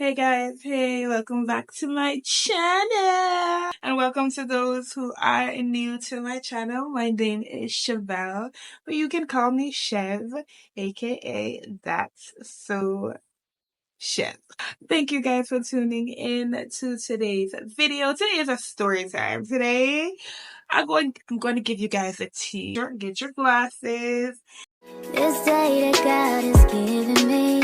Hey guys, hey, welcome back to my channel. And welcome to those who are new to my channel. My name is Chevelle, but you can call me Chev, aka That's So Chev. Thank you guys for tuning in to today's video. Today is a story time. Today, I'm going to give you guys a tea. Get your glasses. This day that God has given me,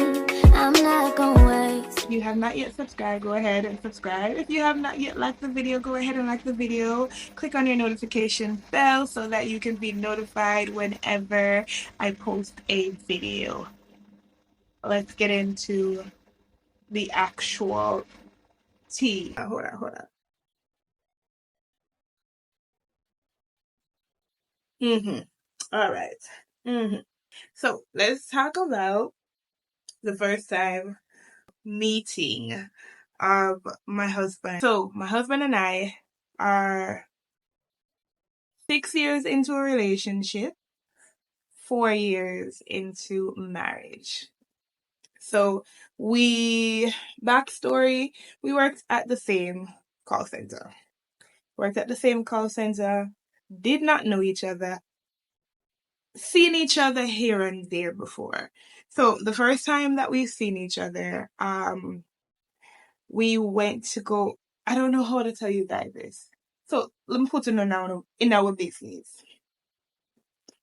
I'm not gonna waste. If you have not yet subscribed, go ahead and subscribe. If you have not yet liked the video, go ahead and like the video. Click on your notification bell so that you can be notified whenever I post a video. Let's get into the actual tea. Hold on. All right. So let's talk about the first time meeting of my husband. So my husband and I are 6 years into a relationship, 4 years into marriage. So backstory, we worked at the same call center. Did not know each other, seen each other here and there before. So the first time that we've seen each other, we went to go, I don't know how to tell you guys this. So let me put it in our business.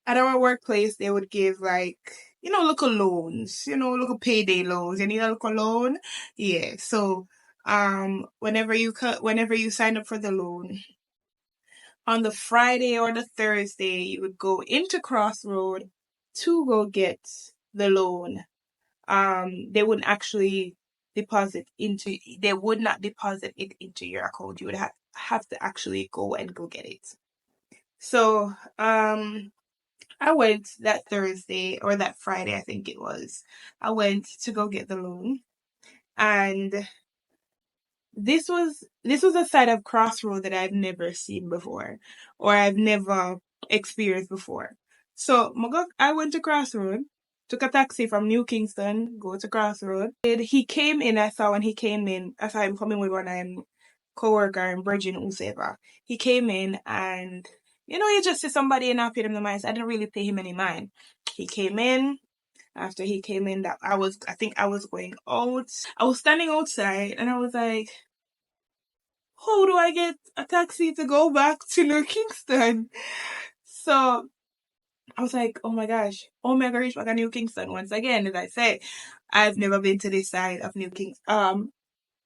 At our workplace, they would give little loans, little payday loans. You need a little loan? Yeah. So, whenever you sign up for the loan, on the Friday or the Thursday, you would go into Crossroad to go get the loan. They would not deposit it into your account. You would have to actually go and go get it. So, I went that Thursday or that Friday, I think it was. I went to go get the loan, and this was a side of Crossroad that I've never seen before, or I've never experienced before. So I went to Crossroad, took a taxi from New Kingston, go to Crossroad. He came in. I saw him coming with one of my coworker in Virgin Useva. He came in and you just see somebody and I paid him the mind. So I didn't really pay him any mind. He came in. After he came in, I think I was going out. I was standing outside and I was like, how do I get a taxi to go back to New Kingston? So I was like, oh my gosh, how am I gonna reach back to New Kingston? Once again, as I say, I've never been to this side of New Kingston.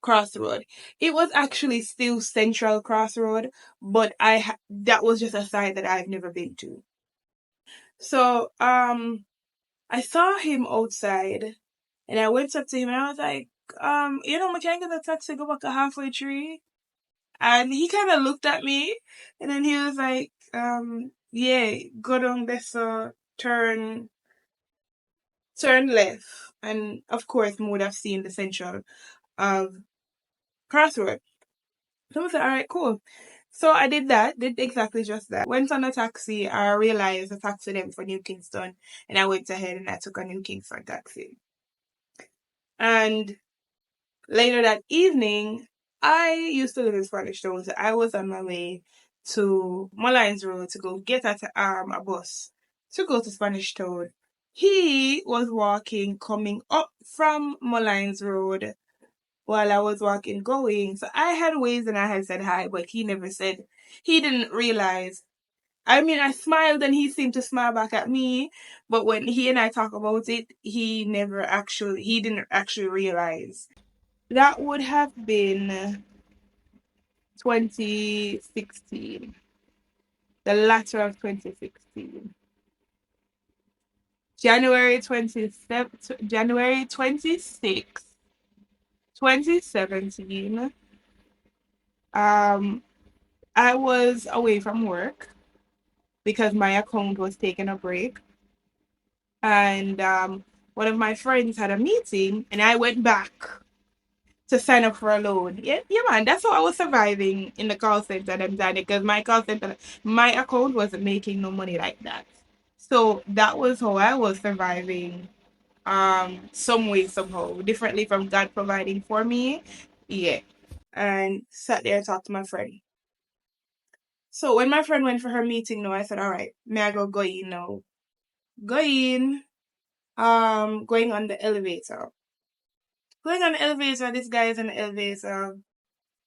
Crossroad. It was actually still Central Crossroad, but that was just a side that I've never been to. So I saw him outside and I went up to him and I was like, I can't get a taxi go back a halfway tree. And he kind of looked at me and then he was like, yeah, go down this turn left. And of course, we would have seen the Central of Crossroad. So I was like, all right, cool. So I did exactly just that. Went on a taxi. I realized the taxi name for New Kingston, and I went ahead and I took a New Kingston taxi. And later that evening, I used to live in Spanish Town, so I was on my way to Mullines Road to go get a bus to go to Spanish Town. He was coming up from Mullines Road while I was going. So I had waved and I had said hi, but he didn't realize. I mean, I smiled and he seemed to smile back at me, but when he and I talk about it, he didn't actually realize. That would have been 2016, the latter of 2016. January 26th, 2017, I was away from work because my account was taking a break. And one of my friends had a meeting and I went back to sign up for a loan. Yeah, man, that's how I was surviving in the call center them time because my account wasn't making no money like that. So that was how I was surviving some way, somehow, differently from God providing for me. Yeah. And sat there and talked to my friend. So when my friend went for her meeting now, I said, all right, may I go in now? Go in. Going on the elevator. Going on the elevator, this guy is on the elevator,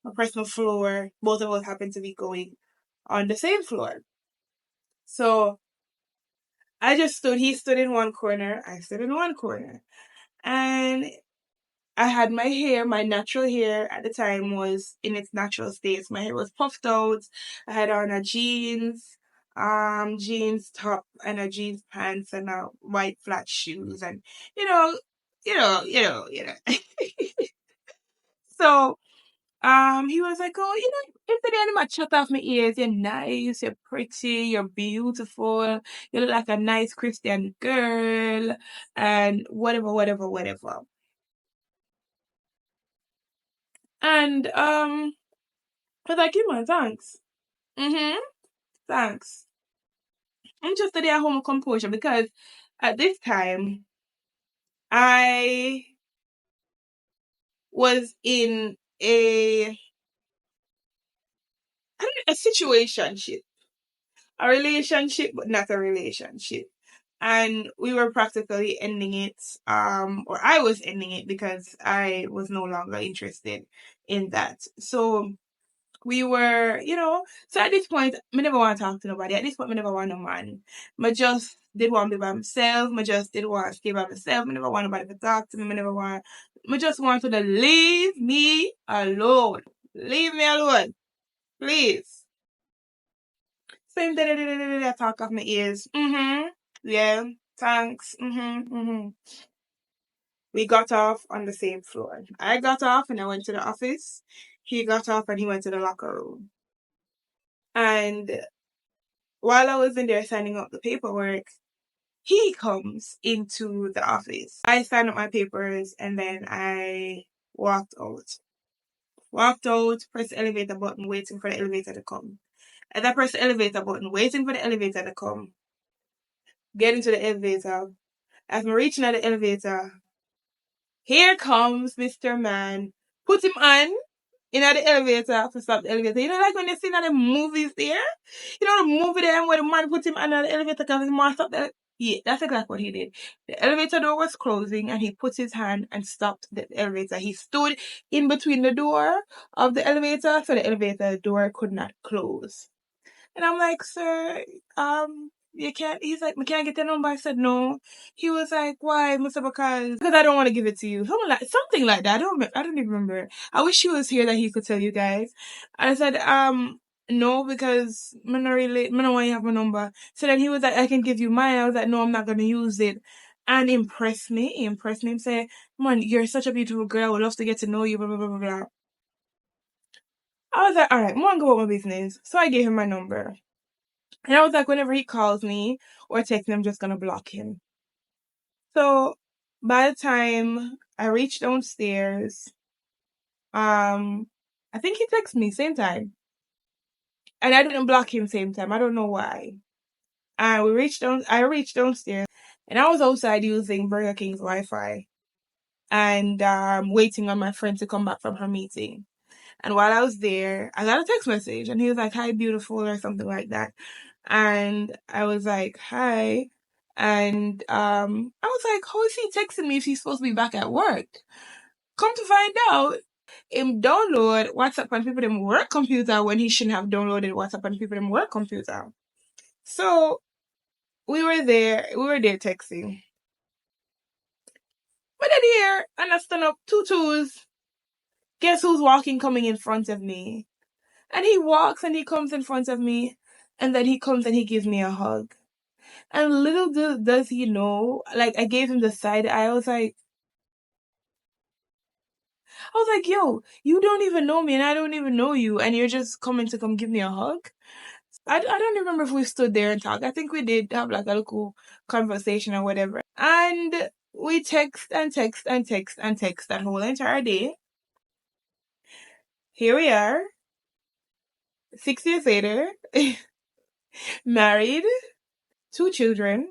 a personal floor. Both of us happen to be going on the same floor. So I just stood, he stood in one corner, I stood in one corner. And I had my hair, my natural hair at the time was in its natural state. My hair was puffed out. I had on a jeans top and a jeans pants and a white flat shoes and you know, you know. So he was like, oh, if the animal shut off my ears, you're nice, you're pretty, you're beautiful, you look like a nice Christian girl, and whatever, whatever, whatever. And I was like, you man, thanks. Mm-hmm. Thanks. I'm just today at home composure because at this time I was in a situationship. A relationship, but not a relationship. And we were practically ending it, or I was ending it because I was no longer interested in that. So we were, so at this point, I never want to talk to nobody. At this point, I never want no man. I just did want to be by myself. I just did want to stay by myself. I never want nobody to talk to me. I just wanted to leave me alone. Leave me alone. Please. Same da talk off my ears. Mm-hmm. Yeah. Thanks. Mm-hmm. Mm-hmm. We got off on the same floor. I got off and I went to the office. He got off and he went to the locker room. And while I was in there signing up the paperwork, he comes into the office. I signed up my papers and then I walked out. Walked out, pressed the elevator button, waiting for the elevator to come. As I pressed the elevator button, waiting for the elevator to come, get into the elevator. As I'm reaching at the elevator, here comes Mr. Man. Put him on in the elevator to stop the elevator. You know, like when you see in the movies there? You know the movie there where the man put him on the elevator because he must stop the. Yeah, that's exactly what he did. The elevator door was closing and he put his hand and stopped the elevator. He stood in between the door of the elevator so the elevator door could not close. And I'm like, sir, you can't. He's like, we can't get the number. I said, no. He was like, why, Mr. Because I don't want to give it to you. Something like that. I don't even remember. I wish he was here that he could tell you guys. I said, no, because I don't want you have my number. So then he was like, I can give you mine. I was like, no, I'm not gonna use it. And impress me. He impressed me and say, man, you're such a beautiful girl. I would love to get to know you. Blah blah blah blah blah. I was like, all right, I'm gonna go about my business. So I gave him my number. And I was like, whenever he calls me or texts me, I'm just gonna block him. So by the time I reached downstairs, I think he texted me same time. And I didn't block him same time. I don't know why. And I reached downstairs and I was outside using Burger King's Wi-Fi and waiting on my friend to come back from her meeting. And while I was there, I got a text message and he was like, hi, beautiful, or something like that. And I was like, hi. And I was like, how is he texting me if he's supposed to be back at work? Come to find out, him download WhatsApp on people them work computer when he shouldn't have downloaded WhatsApp on people them work computer. So we were there texting. But then here, and I stand up two twos. Guess who's walking coming in front of me? And he walks and he comes in front of me. And then he comes and he gives me a hug. And little does he know, like, I gave him the side eye. I was like, yo, you don't even know me and I don't even know you. And you're just coming to come give me a hug. I don't remember if we stood there and talked. I think we did have like a little conversation or whatever. And we text and text and text and text that whole entire day. Here we are, 6 years later, married, 2 children,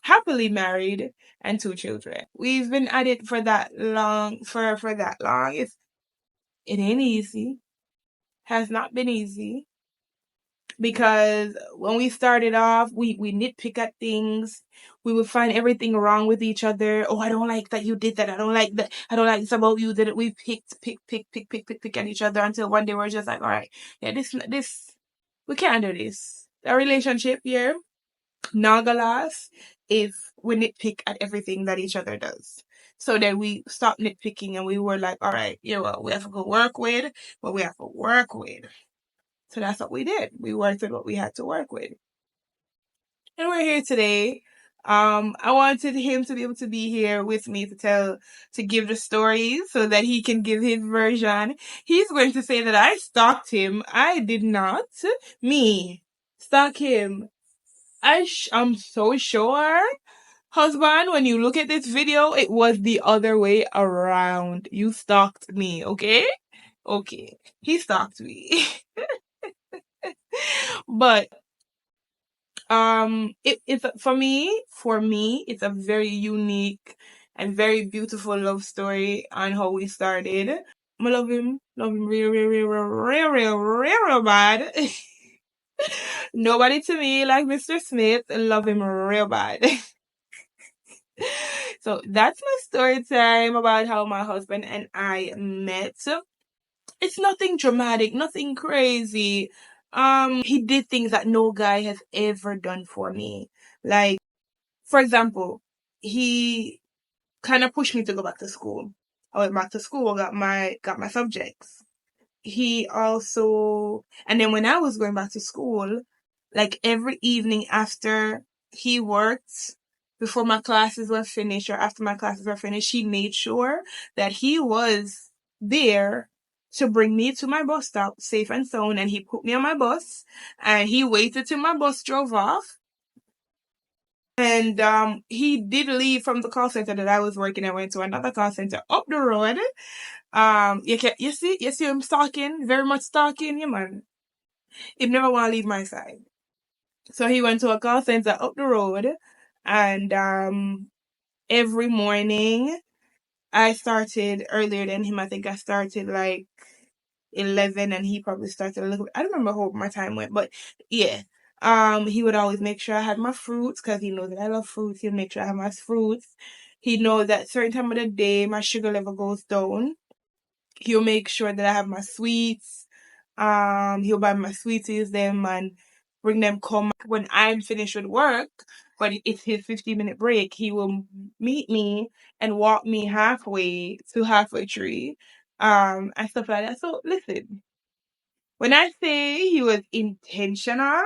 happily married, and 2 children. We've been at it for that long, for that long. It ain't easy. Has not been easy because when we started off, we nitpick at things. We would find everything wrong with each other. Oh, I don't like that you did that. I don't like that. I don't like this about you. That we pick at each other until one day we're just like, all right, yeah, this, we can't do this. A relationship here, not gonna last if we nitpick at everything that each other does. So then we stopped nitpicking and we were like, all right, you know what, we have to go work with what we have to work with. So that's what we did. We worked with what we had to work with. And we're here today. I wanted him to be able to be here with me to give the story so that he can give his version. He's going to say that I stalked him. I did not. Me. Stalk him. I'm so sure, husband, when you look at this video, it was the other way around. You stalked me, okay? Okay. He stalked me. But it's for me, it's a very unique and very beautiful love story on how we started. I love him real bad. Nobody to me like Mr. Smith. Love him real bad. So that's my story time about how my husband and I met. It's nothing dramatic, nothing crazy. He did things that no guy has ever done for me. Like, for example, he kind of pushed me to go back to school. I went back to school, got my subjects. He also, and then when I was going back to school, like every evening after he worked, before my classes were finished or after my classes were finished, he made sure that he was there to bring me to my bus stop safe and sound. And he put me on my bus and he waited till my bus drove off. And he did leave from the call center that I was working. I went to another call center up the road. You see him stalking, very much stalking, yeah, man. He never want to leave my side. So he went to a call center up the road, and every morning I started earlier than him. I think I started like 11, and he probably started a little bit. I don't remember how my time went, but yeah. He would always make sure I had my fruits because he knows that I love fruits. He'd make sure I have my fruits. He knows that certain time of the day my sugar level goes down. He'll make sure that I have my sweets. He'll buy my sweeties them and bring them come when I'm finished with work. But it's his 15-minute break. He will meet me and walk me halfway to halfway tree, and stuff like that. So listen, when I say he was intentional,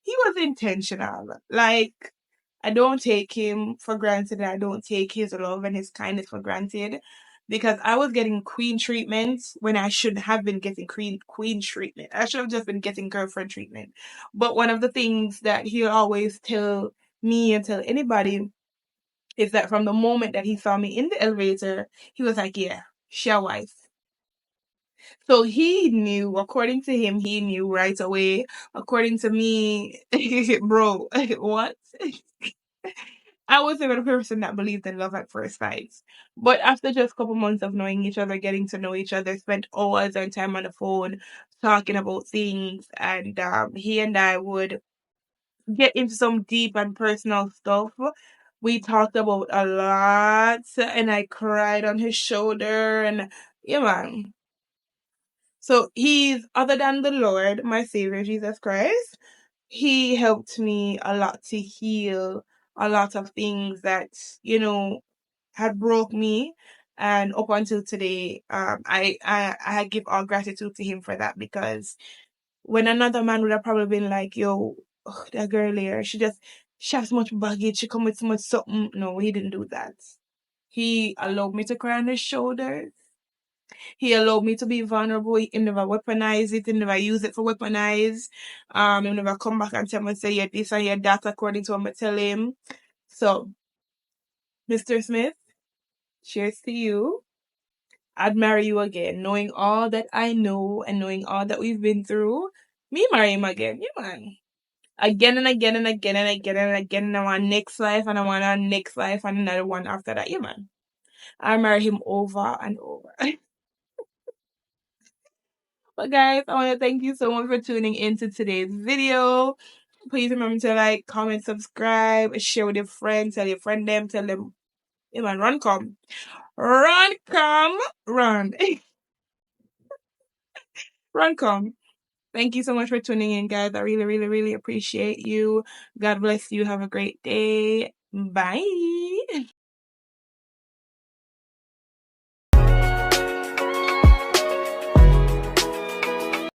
he was intentional. Like, I don't take him for granted, and I don't take his love and his kindness for granted because I was getting queen treatment when I shouldn't have been getting queen treatment. I should have just been getting girlfriend treatment. But one of the things that he always tell me and tell anybody is that from the moment that he saw me in the elevator, he was like, yeah, she a wife. So he knew, according to him, he knew right away. According to me, bro, what? I was the kind of person that believed in love at first sight. But after just a couple months of knowing each other, getting to know each other, spent hours and time on the phone talking about things, and he and I would get into some deep and personal stuff. We talked about a lot, and I cried on his shoulder, and yeah, man. So he's, other than the Lord, my Savior, Jesus Christ, he helped me a lot to heal a lot of things that, had broke me. And up until today, I give all gratitude to him for that because when another man would have probably been like, yo, ugh, that girl here, she has so much baggage, she come with so much something. No, he didn't do that. He allowed me to cry on his shoulder. He allowed me to be vulnerable. He never weaponized it. He never used it for weaponize. He never come back and tell me, say, you're this and you're that according to what I tell him. So, Mr. Smith, cheers to you. I'd marry you again, knowing all that I know and knowing all that we've been through. Me marry him again. Yeah, man. again and again and again and again and again. And I want next life and I want a next life and another one after that. Yeah, man. I marry him over and over. But guys, I want to thank you so much for tuning into today's video. Please remember to like, comment, subscribe, share with your friends, tell your friend them, tell them, hey man, run come. Run come, run. Run come. Thank you so much for tuning in, guys. I really, really, really appreciate you. God bless you. Have a great day. Bye.